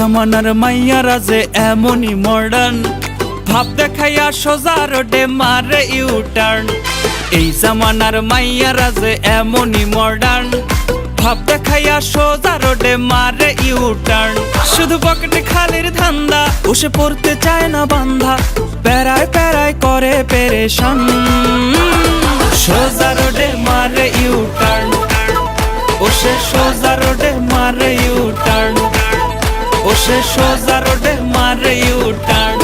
জামানার মাইয়ারা যে এমনই মডার্ন, ভাব দেখাইয়া সোজা রোডে মারে ইউটার্ন। এই জামানার মাইয়ারা যে এমনই মডার্ন, ভাব দেখাইয়া সোজা রোডে মারে ইউটার্ন। শুধু পকেটে খালির ধান্দা, বসে পড়তে চায় না বান্ধা, প্যারায় প্যারায় করে পেরেশান। সোজা রোডে মারে ইউটার্ন, বসে সোজা রোডে মারে ইউটার্ন, বসে সোজা রোডে মারে ইউটার্ন,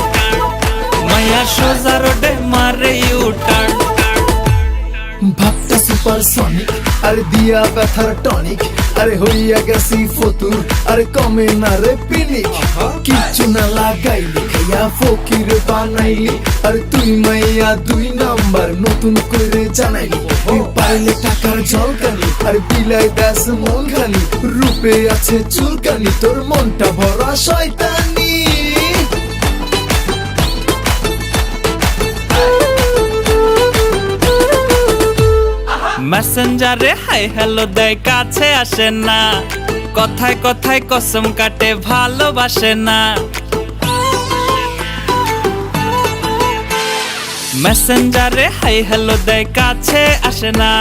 মাইয়া সোজা রোডে মারে ইউটার্ন। ভাবটা সুপারসনিক, আরে দিয়া ব্যথার টনিক, আরে হইয়া গেছি ফতুর, আরে কমে না রে পিনিক। কিচ্ছু না লাগাইলি খাইয়া ফকির বানাইলি, আরে তুই মাইয়া 2 নাম্বার নতুন করে জানাইলি। তুই পাইলে টাকার ঝলকানি, আরে বিলাই দাস মন খালি, রূপে আছে চুলকানি, তোর মনটা ভরা শয়তানি। মেসেঞ্জারে হাই হ্যালো দেয়, কাছে আসে না, কথায় কথায় কসম কাটে, ভালোবাসে না। মেসেঞ্জারে হাই হ্যালো দেয়, কাছে আসে না,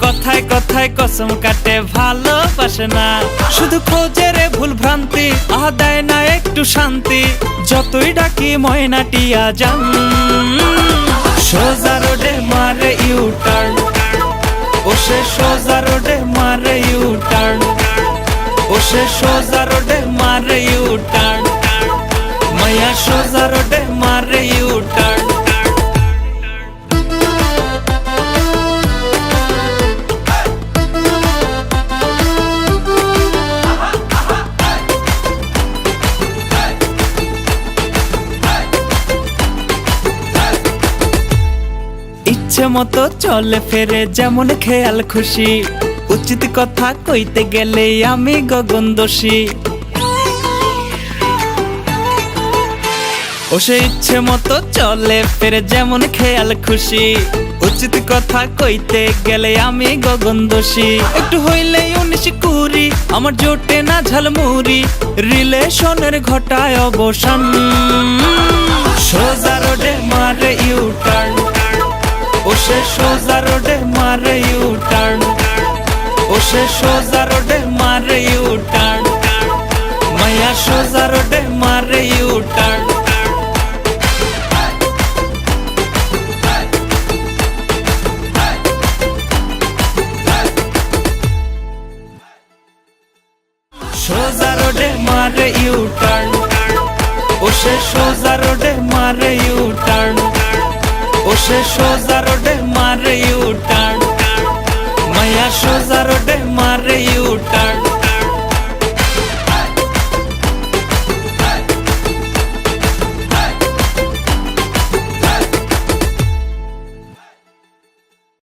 কথায় কথায় কসম কাটে, ভালোবাসে না। শুধু খোঁজে রে ভুল ভ্রান্তি, আহা দেয় না একটু শান্তি, যতই ডাকি ময়নাটিয়া যান। সোজা রোডে মারে ইউটার্ন, বসে সোজা রোডে মারে ইউটার্ন, বসে সোজা রোডে মারে ইউটার্ন, মাইয়া সোজা রোডে মারে ইউটার্ন। ইচ্ছে মতো চলে ফেরে যেমন খেয়াল খুশি, উচিত কথা কইতে গেলে আমি গগন দোষী। ও সে ইচ্ছে মতো চলে ফেরে যেমন খেয়াল খুশি, উচিত কথা কইতে গেলে আমি গগন দোষী। একটু হইলে 19-20, আমার জোটে না ঝালমুড়ি, রিলেশনের ঘটায় অবসান। সোজা রোডে মারে ইউটার্ন, বসে সোজা রোডে মারে ইউটার্ন, বসে সোজা রোডে মারে ইউটার্ন, মাইয়া সোজা রোডে মারে ইউটার্ন। সোজা রোডে মারে ইউটার্ন, বসে সোজা রোডে মারে ইউটার্ন, বসে সোজা রোডে মারে ইউটার্ন।